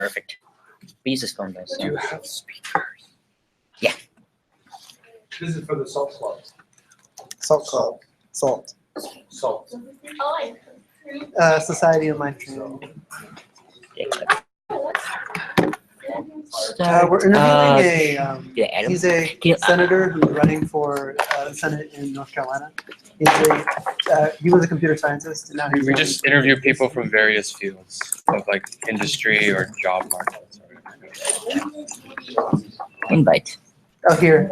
Perfect. We use this phone, guys. Do you have speakers? Yeah. This is for the salt club. Salt Club. Salt. Salt. Society of Mind Training. We're interviewing yeah, Adam. he's a senator who's running for Senate in North Carolina. He was a computer scientist, and now he's We just interview people from various fields of like industry or job markets. Invite. Oh, here.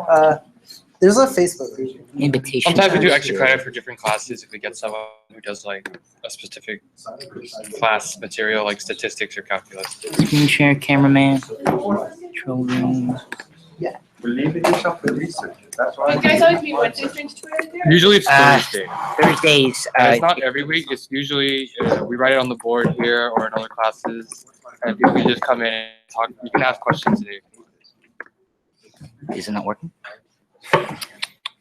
There's a Facebook group. Invitation. Sometimes we do extra credit for different classes if we get someone who does like a specific class material like statistics or calculus. Screen share, cameraman, control room. We're leaving yourself for research. That's why. You guys always meet Wednesday, things to Usually it's Thursday. Thursdays. And it's not every week. It's usually we write it on the board here or in other classes, and people can just come in and talk. You can ask questions today. Is it not working?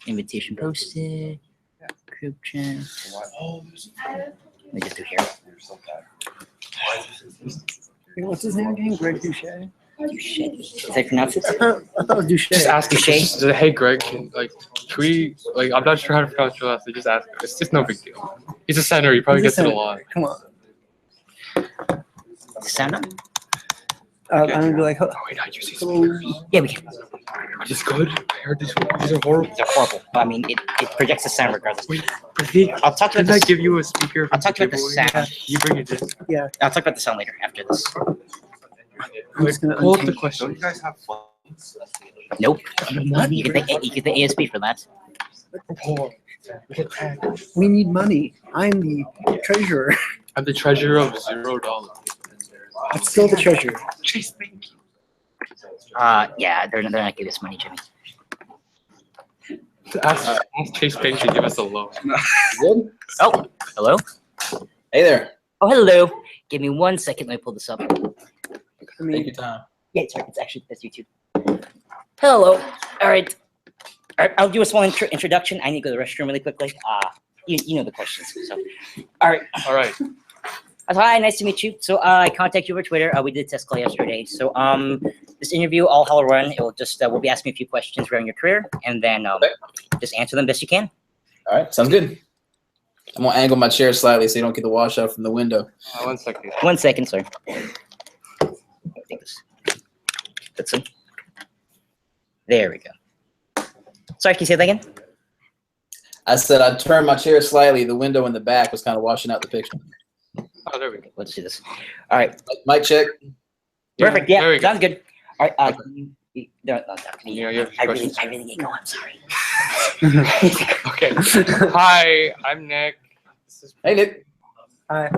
Invitation posted. Group chat. Let me just do here. What's his name again? Greg Douchet? Is that pronounced it? I thought it was Douchet. Just ask Touche. just say, hey Greg, can I'm not sure how to pronounce your last name. Just ask him. It's just no big deal. He's a senator. He probably gets it a lot. Come on. Sound up? I'm gonna be like, Oh wait, I use these speakers. Yeah, we can. Are these good? I heard these are horrible. They're horrible. But, I mean, it projects the sound regardless. Wait, I'll talk about didn't I this. give you a speaker? I'll talk about the giveaway? sound. You bring it in. yeah. I'll talk about the sound later after this. I'm just gonna Pull up the unchange. question. Don't you guys have phones? Nope. You get the ASP for that. We need money. I'm the treasurer. I'm the treasurer of $0. I'm still the treasurer. Chase, thank you. Yeah, they're not giving us money, Jimmy. Ask Chase Bank to give us a loan. Good? Oh, hello. Hey there. Oh, hello. Give me 1 second. Let me pull this up. I Take mean, your time. Yeah, sorry. It's actually that's YouTube. Hello. All right. I'll do a small introduction. I need to go to the restroom really quickly. You know the questions. So, all right. All right. Hi, nice to meet you. So I contacted you over Twitter. We did a test call yesterday. So this interview, all will run. It will just we'll be asking a few questions regarding your career, and then just answer them best you can. All right, sounds good. I'm gonna angle my chair slightly so you don't get the washout from the window. 1 second. 1 second, sir. That's it. There we go. Sorry, can you say that again? I said I turned my chair slightly. The window in the back was kind of washing out the picture. Oh, there we go. Let's do this. All right. Mic check. Perfect. Yeah, there we go. sounds good. All right. No, Yeah, you have I really get going. I'm sorry. Okay. Hi, I'm Nick. This is Hey, Nick. Hi.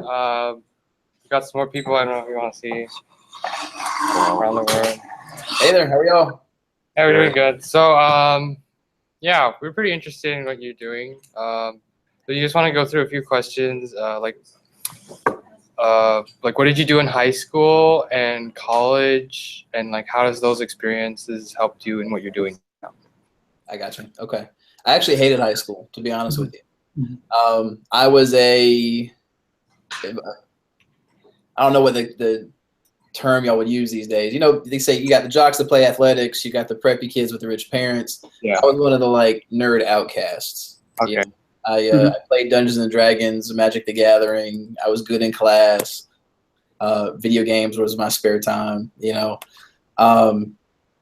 we got some more people. I don't know if you want to see around the world. Hey there. How are y'all? Yeah, we're doing good. So, yeah, we're pretty interested in what you're doing. So you just want to go through a few questions, like what did you do in high school and college, and like how does those experiences helped you in what you're doing now? I got you. Okay. I actually hated high school, to be honest with you. Mhm. I was I don't know what the term y'all would use these days. You know, they say you got the jocks that play athletics, you got the preppy kids with the rich parents. Yeah. I was one of the like nerd outcasts. Okay. You know? I played Dungeons and Dragons, Magic the Gathering. I was good in class. Video games was my spare time, you know.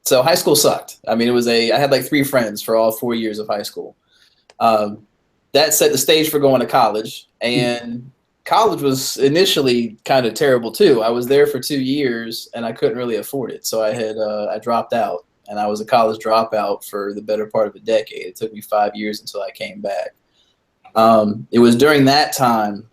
So high school sucked. I mean, I had like 3 friends for all 4 years of high school. That set the stage for going to college, and college was initially kind of terrible too. I was there for 2 years and I couldn't really afford it. So I dropped out, and I was a college dropout for the better part of a decade. It took me 5 years until I came back. It was during that time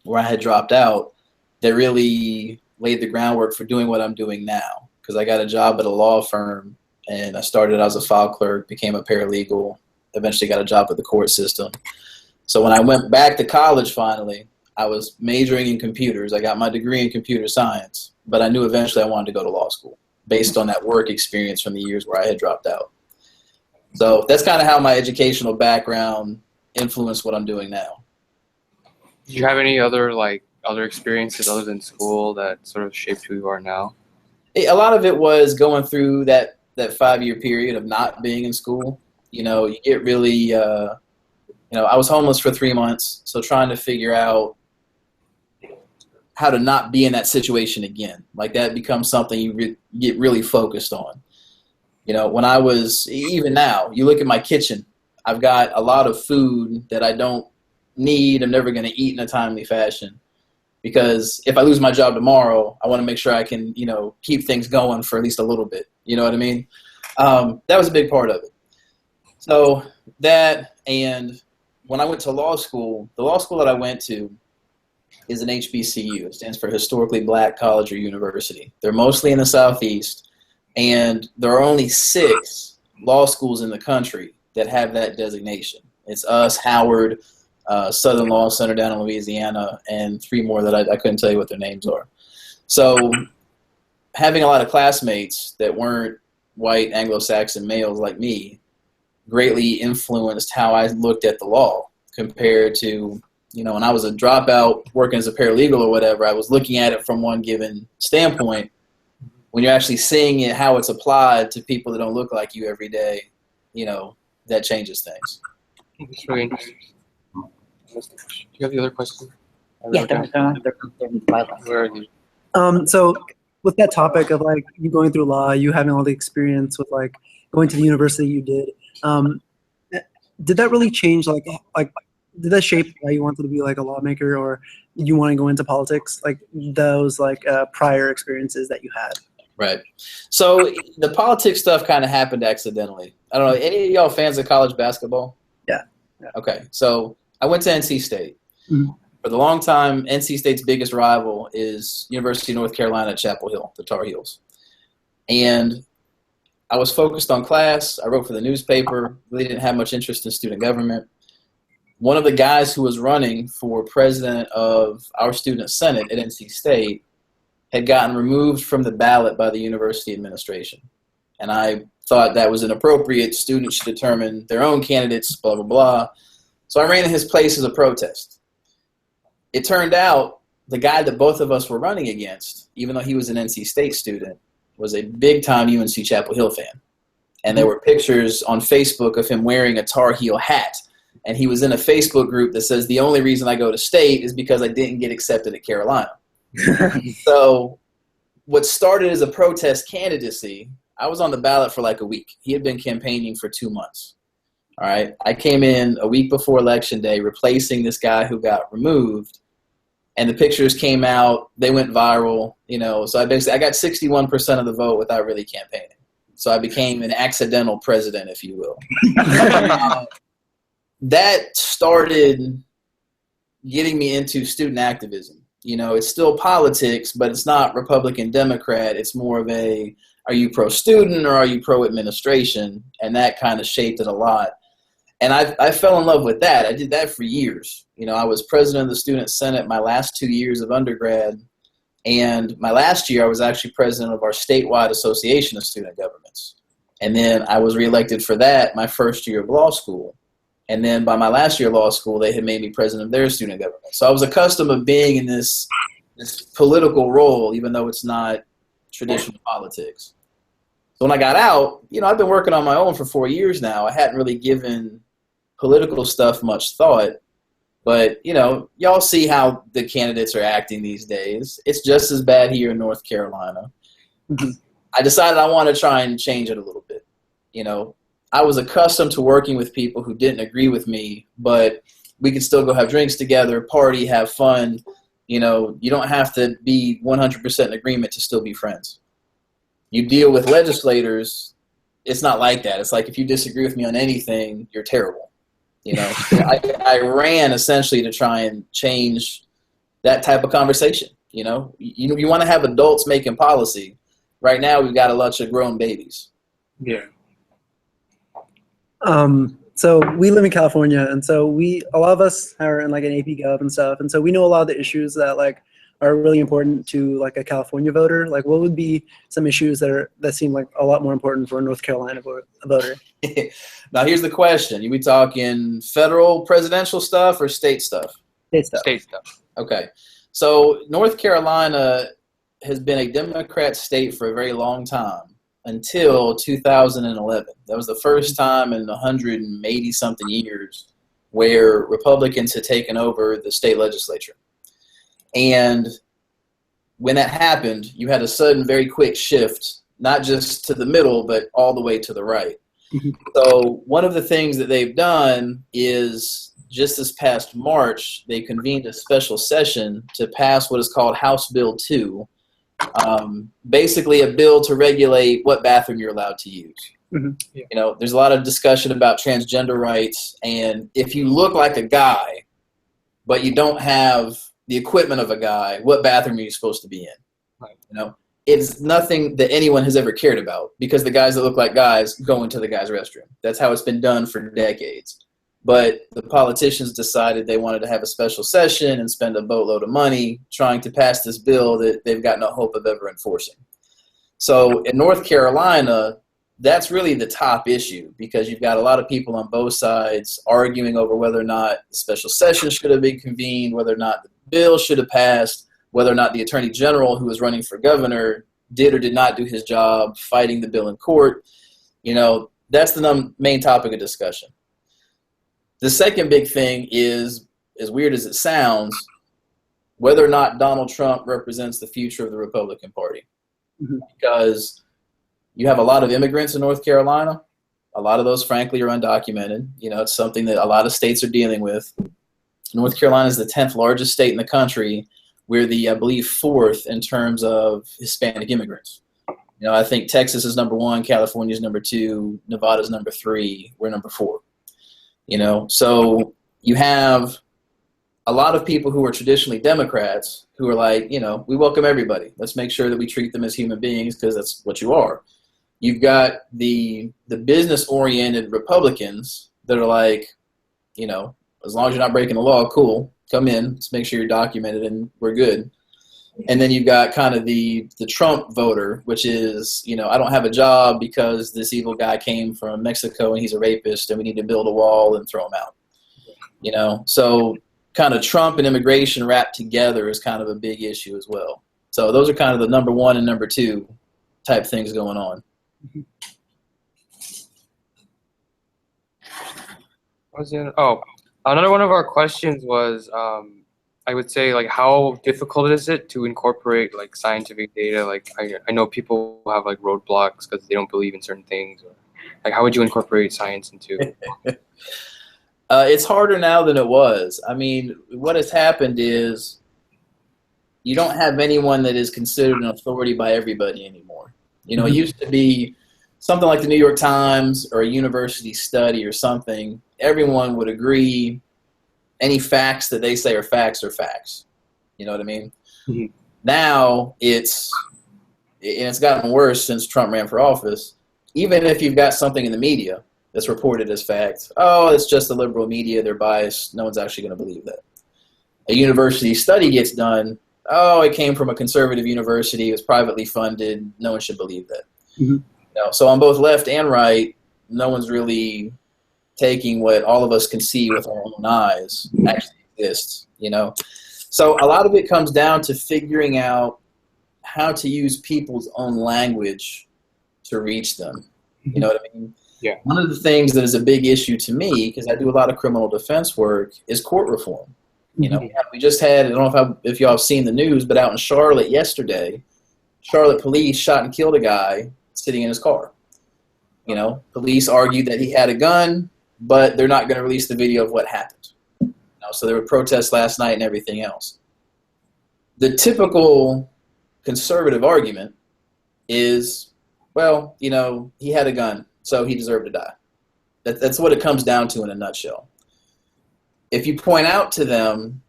where I had dropped out that really laid the groundwork for doing what I'm doing now. Because I got a job at a law firm, and I started as a file clerk, became a paralegal, eventually got a job at the court system. So when I went back to college finally, I was majoring in computers. I got my degree in computer science, but I knew eventually I wanted to go to law school based on that work experience from the years where I had dropped out. So that's kind of how my educational background influenced what I'm doing now. Do you have any other experiences other than school that sort of shaped who you are now? A lot of it was going through that 5-year period of not being in school. You know, you get really, you know, I was homeless for 3 months, so trying to figure out how to not be in that situation again. Like that becomes something you get really focused on. You know, when I was, even now, you look at my kitchen, I've got a lot of food that I don't need, I'm never going to eat in a timely fashion. Because if I lose my job tomorrow, I want to make sure I can, you know, keep things going for at least a little bit. You know what I mean? That was a big part of it. So that, and when I went to law school, the law school that I went to is an HBCU. It stands for Historically Black College or University. They're mostly in the Southeast, and there are only 6 law schools in the country that have that designation. It's us, Howard, Southern Law Center down in Louisiana, and 3 more that I couldn't tell you what their names are. So having a lot of classmates that weren't white Anglo-Saxon males like me greatly influenced how I looked at the law compared to, you know, when I was a dropout working as a paralegal or whatever, I was looking at it from one given standpoint. When you're actually seeing it, how it's applied to people that don't look like you every day, you know, that changes things. It's really interesting. Do you have the other question? Yeah, they're in my line. Where are you? So with that topic of like you going through law, you having all the experience with like going to the university you did, did that really change like did that shape why you wanted to be like a lawmaker, or you want to go into politics, like those like prior experiences that you had? Right. So the politics stuff kind of happened accidentally. I don't know, any of y'all fans of college basketball? Yeah. Okay. So I went to NC State. Mm-hmm. For the long time, NC State's biggest rival is University of North Carolina at Chapel Hill, the Tar Heels. And I was focused on class. I wrote for the newspaper, really didn't have much interest in student government. One of the guys who was running for president of our student senate at NC State had gotten removed from the ballot by the university administration. And I thought that was inappropriate. Students should determine their own candidates, blah, blah, blah. So I ran in his place as a protest. It turned out the guy that both of us were running against, even though he was an NC State student, was a big-time UNC Chapel Hill fan. And there were pictures on Facebook of him wearing a Tar Heel hat. And he was in a Facebook group that says, the only reason I go to State is because I didn't get accepted at Carolina. So what started as a protest candidacy, I was on the ballot for like a week. He had been campaigning for 2 months. All right. I came in a week before Election Day, replacing this guy who got removed. And the pictures came out. They went viral. You know, so I got 61% of the vote without really campaigning. So I became an accidental president, if you will. That started getting me into student activism. You know, it's still politics, but it's not Republican, Democrat. It's more of a, are you pro-student or are you pro-administration? And that kind of shaped it a lot. And I fell in love with that. I did that for years. You know, I was president of the Student Senate my last 2 years of undergrad. And my last year, I was actually president of our statewide association of student governments. And then I was reelected for that my first year of law school. And then by my last year of law school, they had made me president of their student government. So I was accustomed to being in this political role, even though it's not traditional politics. So when I got out, you know, I've been working on my own for 4 years now. I hadn't really given political stuff much thought. But, you know, y'all see how the candidates are acting these days. It's just as bad here in North Carolina. Mm-hmm. I decided I want to try and change it a little bit. You know, I was accustomed to working with people who didn't agree with me, but we could still go have drinks together, party, have fun. You know, you don't have to be 100% in agreement to still be friends. You deal with legislators, it's not like that. It's like if you disagree with me on anything, you're terrible. You know, I ran essentially to try and change that type of conversation. You know, you want to have adults making policy. Right now, we've got a bunch of grown babies. Yeah. So we live in California, and so a lot of us are in like an AP Gov and stuff, and so we know a lot of the issues that like are really important to like a California voter. Like, what would be some issues that seem like a lot more important for a North Carolina voter? Now, here's the question: you be talking federal presidential stuff or state stuff? State stuff. State stuff. Okay, so North Carolina has been a Democrat state for a very long time until 2011. That was the first time in 180 something years where Republicans had taken over the state legislature. And when that happened, you had a sudden, very quick shift, not just to the middle, but all the way to the right. So one of the things that they've done is just this past March, they convened a special session to pass what is called House Bill 2, basically a bill to regulate what bathroom you're allowed to use. You know, there's a lot of discussion about transgender rights, and if you look like a guy, but you don't have the equipment of a guy, what bathroom are you supposed to be in? Right. You know, it's nothing that anyone has ever cared about because the guys that look like guys go into the guy's restroom. That's how it's been done for decades. But the politicians decided they wanted to have a special session and spend a boatload of money trying to pass this bill that they've got no hope of ever enforcing. So in North Carolina, that's really the top issue because you've got a lot of people on both sides arguing over whether or not the special session should have been convened, whether or not the bill should have passed, whether or not the attorney general who was running for governor did or did not do his job, fighting the bill in court. You know, that's the main topic of discussion. The second big thing is, as weird as it sounds, whether or not Donald Trump represents the future of the Republican Party. Because you have a lot of immigrants in North Carolina. A lot of those, frankly, are undocumented. You know, it's something that a lot of states are dealing with. North Carolina is the 10th largest state in the country. We're the, I believe, 4th in terms of Hispanic immigrants. You know, I think Texas is number 1, California is number 2, Nevada is number 3, we're number 4. You know, so you have a lot of people who are traditionally Democrats who are like, you know, we welcome everybody. Let's make sure that we treat them as human beings because that's what you are. You've got the business-oriented Republicans that are like, you know, as long as you're not breaking the law, cool, come in, let's make sure you're documented and we're good. And then you've got kind of the Trump voter, which is, you know, I don't have a job because this evil guy came from Mexico and he's a rapist and we need to build a wall and throw him out. You know, so kind of Trump and immigration wrapped together is kind of a big issue as well. So those are kind of the number 1 and number 2 type things going on. Another one of our questions was, I would say, like, how difficult is it to incorporate like scientific data? Like, I know people have like roadblocks because they don't believe in certain things. Or, like, how would you incorporate science into? It's harder now than it was. I mean, what has happened is you don't have anyone that is considered an authority by everybody anymore. You know, it used to be something like the New York Times or a university study or something. Everyone would agree any facts that they say are facts are facts. You know what I mean? Now it's gotten worse since Trump ran for office. Even if you've got something in the media that's reported as fact, oh, it's just the liberal media, they're biased, no one's actually going to believe that. A university study gets done, oh, it came from a conservative university, it was privately funded, no one should believe that. You know, so on both left and right, no one's really taking what all of us can see with our own eyes actually exists, you know. So a lot of it comes down to figuring out how to use people's own language to reach them. You know what I mean? Yeah. One of the things that is a big issue to me, because I do a lot of criminal defense work, is court reform. You know, we just had, I don't know if y'all have seen the news, but out in Charlotte yesterday, Charlotte police shot and killed a guy sitting in his car. You know, police argued that he had a gun, but they're not going to release the video of what happened. You know, so there were protests last night and everything else. The typical conservative argument is, well, you know, he had a gun, so he deserved to die. That's what it comes down to in a nutshell. If you point out to them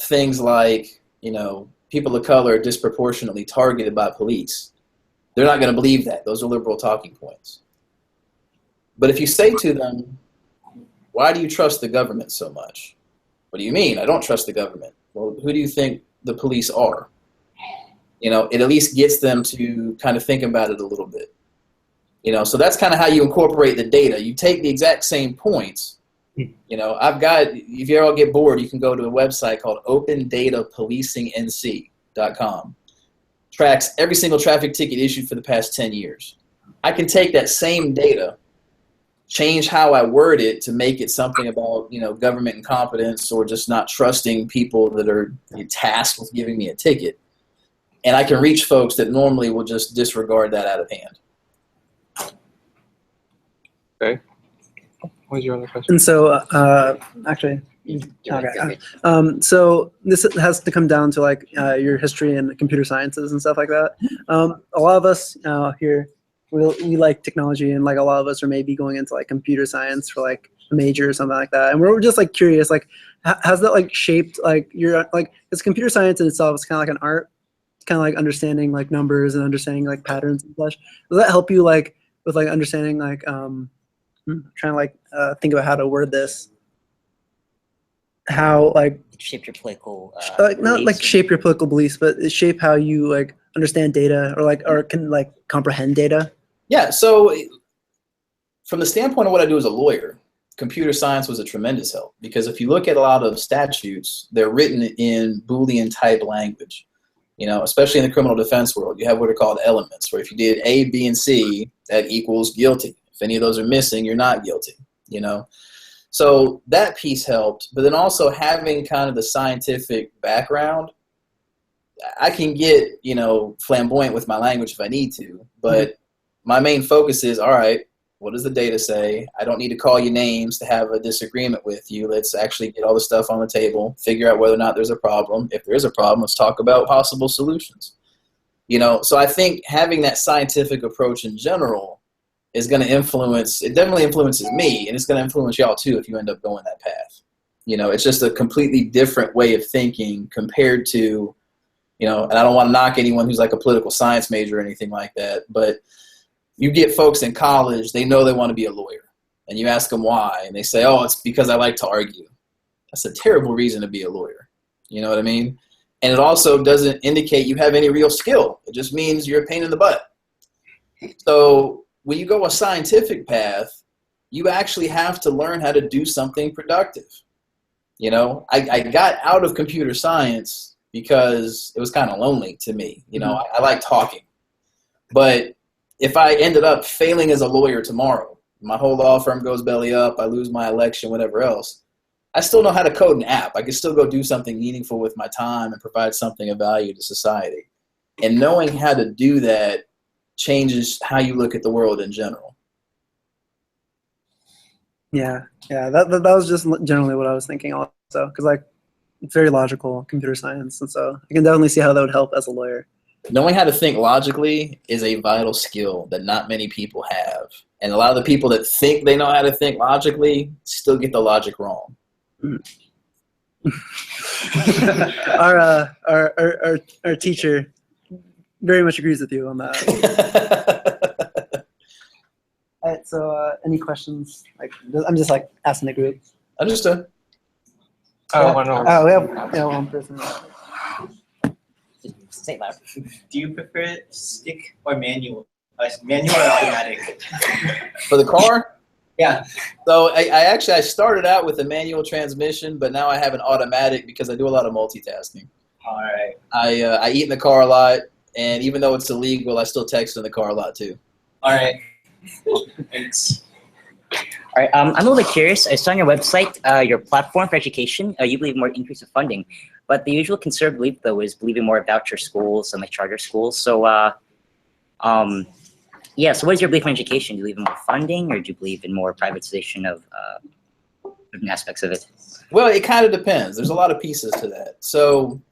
things like, you know, people of color are disproportionately targeted by police, they're not going to believe that. Those are liberal talking points. But if you say to them, why do you trust the government so much? What do you mean? I don't trust the government. Well, who do you think the police are? You know, it at least gets them to kind of think about it a little bit. You know, so that's kind of how you incorporate the data. You take the exact same points. You know, if you all get bored, you can go to a website called OpenDataPolicingNC.com. tracks every single traffic ticket issued for the past 10 years. I can take that same data, change how I word it to make it something about, government incompetence or just not trusting people that are tasked with giving me a ticket. And I can reach folks that normally will just disregard that out of hand. Okay. What was your other question? And so, actually, okay. So this has to come down to like your history and computer sciences and stuff like that. A lot of us here, we like technology, and like a lot of us are maybe going into like computer science for like a major or something like that. And we're just like curious, like has that like shaped like your like, because computer science in itself is kind of like an art. It's kind of like understanding like numbers and understanding like patterns and such. Does that help you like with like understanding like trying to like think about how to word this? How like shape your political like not beliefs like and- shape your political beliefs, but it shape how you like understand data or can like comprehend data. Yeah, so from the standpoint of what I do as a lawyer, computer science was a tremendous help, because if you look at a lot of statutes, they're written in Boolean type language. Especially in the criminal defense world, you have what are called elements, where if you did A, B, and C, that equals guilty. If any of those are missing, you're not guilty, So that piece helped, but then also having kind of the scientific background, I can get, flamboyant with my language if I need to, but my main focus is, all right, what does the data say? I don't need to call you names to have a disagreement with you. Let's actually get all the stuff on the table, figure out whether or not there's a problem. If there is a problem, let's talk about possible solutions. So I think having that scientific approach in general is going to it definitely influences me, and it's going to influence y'all too if you end up going that path. It's just a completely different way of thinking compared to, and I don't want to knock anyone who's like a political science major or anything like that, but you get folks in college, they know they want to be a lawyer, and you ask them why, and they say, oh, it's because I like to argue. That's a terrible reason to be a lawyer. You know what I mean? And it also doesn't indicate you have any real skill. It just means you're a pain in the butt. So when you go a scientific path, you actually have to learn how to do something productive. I got out of computer science because it was kind of lonely to me. I like talking. But if I ended up failing as a lawyer tomorrow, my whole law firm goes belly up, I lose my election, whatever else, I still know how to code an app. I can still go do something meaningful with my time and provide something of value to society. And knowing how to do that changes how you look at the world in general. Yeah, that was just generally what I was thinking also, because like it's very logical, computer science, and so I can definitely see how that would help as a lawyer. Knowing how to think logically is a vital skill that not many people have. And a lot of the people that think they know how to think logically still get the logic wrong. Our teacher very much agrees with you on that. All right, so any questions? Like, I'm just like asking the group. Understood. One more. Oh, we have one person. Say it loud. Do you prefer stick or manual? Manual or automatic? For the car? Yeah. So I started out with a manual transmission, but now I have an automatic because I do a lot of multitasking. All right. I eat in the car a lot, and even though it's illegal, I still text in the car a lot too. All right. Thanks. All right. I'm a little bit curious. I saw on your website your platform for education. You believe more increase of funding, but the usual conservative belief though is believing more voucher schools and like charter schools. So, yeah. So, what is your belief in education? Do you believe in more funding, or do you believe in more privatization of certain aspects of it? Well, it kind of depends. There's a lot of pieces to that. So,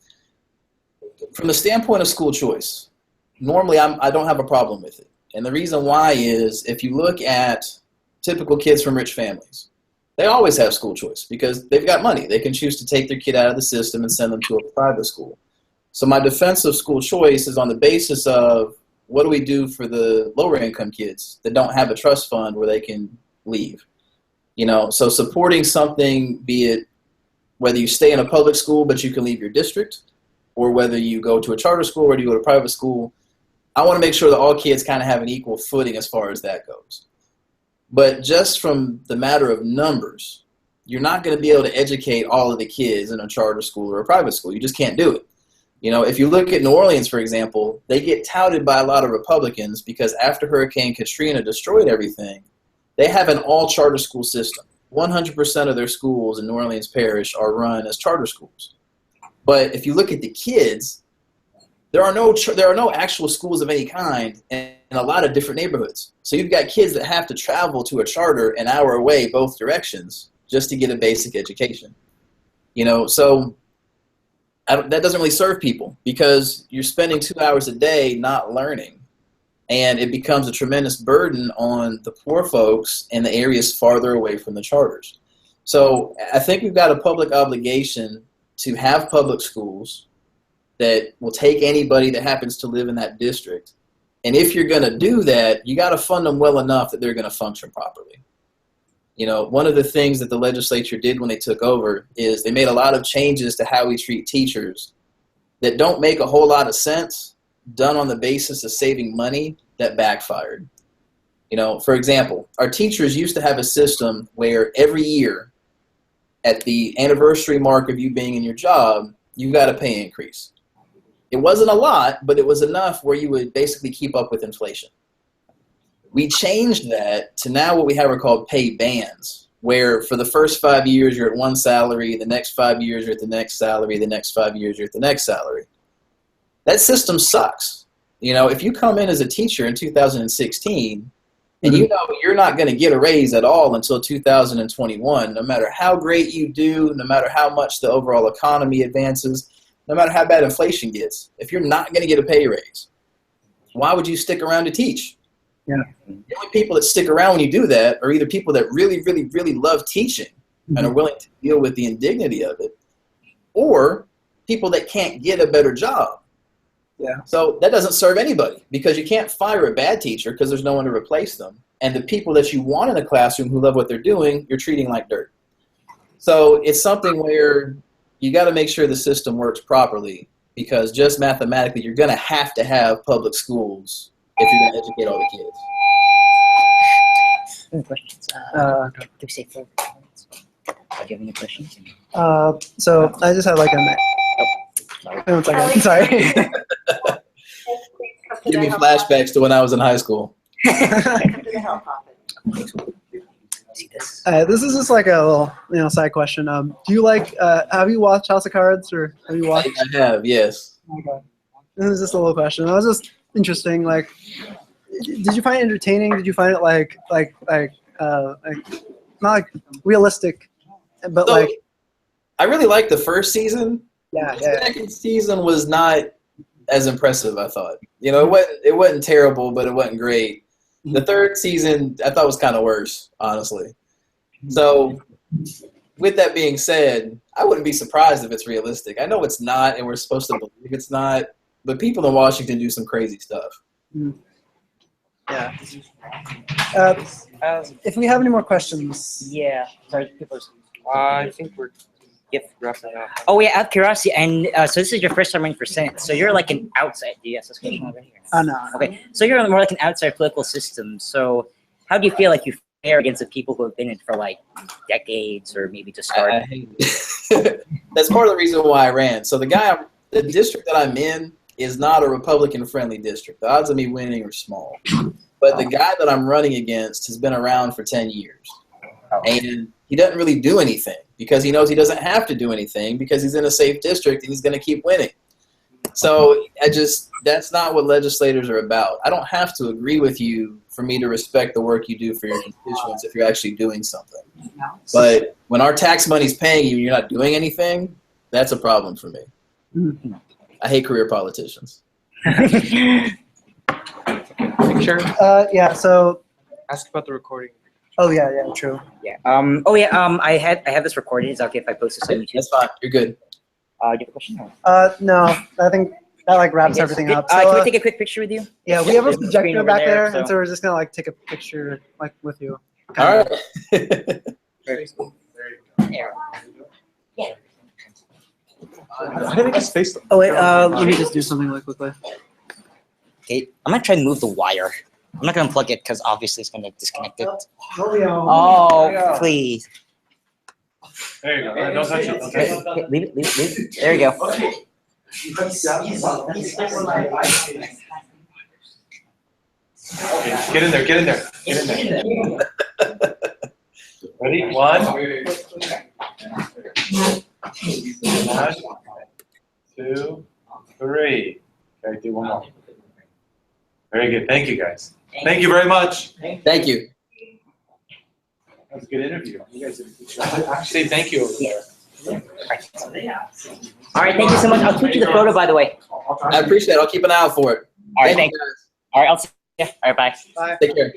from the standpoint of school choice, normally I don't have a problem with it. And the reason why is if you look at typical kids from rich families, they always have school choice because they've got money. They can choose to take their kid out of the system and send them to a private school. So my defense of school choice is on the basis of what do we do for the lower income kids that don't have a trust fund where they can leave? So supporting something, be it whether you stay in a public school but you can leave your district, or whether you go to a charter school or whether you go to private school, I want to make sure that all kids kind of have an equal footing as far as that goes. But just from the matter of numbers, you're not going to be able to educate all of the kids in a charter school or a private school. You just can't do it. You know, if you look at New Orleans, for example, they get touted by a lot of Republicans because after Hurricane Katrina destroyed everything, they have an all-charter school system. 100% of their schools in New Orleans Parish are run as charter schools. But if you look at the kids, there are no actual schools of any kind in a lot of different neighborhoods. So you've got kids that have to travel to a charter an hour away both directions just to get a basic education. You know, so that doesn't really serve people because you're spending 2 hours a day not learning. And it becomes a tremendous burden on the poor folks in the areas farther away from the charters. So I think we've got a public obligation to have public schools that will take anybody that happens to live in that district. And if you're going to do that, you got to fund them well enough that they're going to function properly. You know, one of the things that the legislature did when they took over is they made a lot of changes to how we treat teachers that don't make a whole lot of sense, done on the basis of saving money, that backfired. You know, for example, our teachers used to have a system where every year at the anniversary mark of you being in your job, you got a pay increase. It wasn't a lot, but it was enough where you would basically keep up with inflation. We changed that to now what we have are called pay bands, where for the first 5 years you're at one salary, the next 5 years you're at the next salary, the next 5 years you're at the next salary. That system sucks. You know, if you come in as a teacher in 2016 and you know you're not going to get a raise at all until 2021, no matter how great you do, no matter how much the overall economy advances, no matter how bad inflation gets, if you're not going to get a pay raise, why would you stick around to teach? Yeah. The only people that stick around when you do that are either people that really, really, really love teaching and are willing to deal with the indignity of it, or people that can't get a better job. Yeah. So that doesn't serve anybody because you can't fire a bad teacher because there's no one to replace them. And the people that you want in the classroom who love what they're doing, you're treating like dirt. So it's something where you got to make sure the system works properly because just mathematically, you're going to have public schools if you're going to educate all the kids. Any questions? Do we say 4 minutes? Do you have any questions? So I just had like a. Oh, 1 second. Sorry. Give me flashbacks to when I was in high school. See this? This is just like a little, side question. Do you like? Have you watched House of Cards, or have you watched? I have, yes. Okay. This is just a little question. It was just interesting. Like, did you find it entertaining? Did you find it like not like realistic, but So, like? I really liked the first season. Yeah, The second season was not as impressive, I thought. You know, it wasn't terrible, but it wasn't great. The third season, I thought was kind of worse, honestly. So, with that being said, I wouldn't be surprised if it's realistic. I know it's not, and we're supposed to believe it's not, but people in Washington do some crazy stuff. Yeah. If we have any more questions. Yeah. Sorry, people. I think we're Yep. wrapping up. Oh yeah, out of curiosity, and so this is your first time running for Senate. So you're like an outside. Do you ask this question already? Or no? No. Okay, so you're more like an outside political system. So how do you feel like you fare against the people who have been in it for like decades or maybe just started? I hate it. That's part of the reason why I ran. So the district that I'm in is not a Republican-friendly district. The odds of me winning are small. But the guy that I'm running against has been around for 10 years. And he doesn't really do anything because he knows he doesn't have to do anything because he's in a safe district and he's going to keep winning. So that's not what legislators are about. I don't have to agree with you for me to respect the work you do for your constituents if you're actually doing something. But when our tax money's paying you and you're not doing anything, that's a problem for me. I hate career politicians. Picture. Yeah. So. Ask about the recording. Oh yeah. True. Yeah. Oh yeah. I have this recorded. Is it okay if I post this on YouTube? That's fine. You're good. Do you have a question? Or? No. I think that like wraps Yes. everything up. Can So, we take a quick picture with you? yeah, we have a There's a screen projector over back there, so- and so we're just gonna like take a picture like with you. All right. Yeah. How did I just face them? Oh wait, let me just do something really quickly. Okay. I'm gonna try and move the wire. I'm not gonna unplug it because obviously it's gonna disconnect it. Oh, Oh, please. There you go. Don't touch it. Don't touch it. Leave it. There you go. Get in there, get in there, get in there. Ready? One. 2, 3. Okay, do one more. Very good. Thank you, guys. Thank you very much. Thank you. That was a good interview. You guys did a good job. Say thank you over there. All right, thank you so much. I'll tweet you the photo, by the way. I appreciate it. I'll keep an eye out for it. All right, Thank thanks. you, All right, I'll see you. All right, bye. guys. Take care.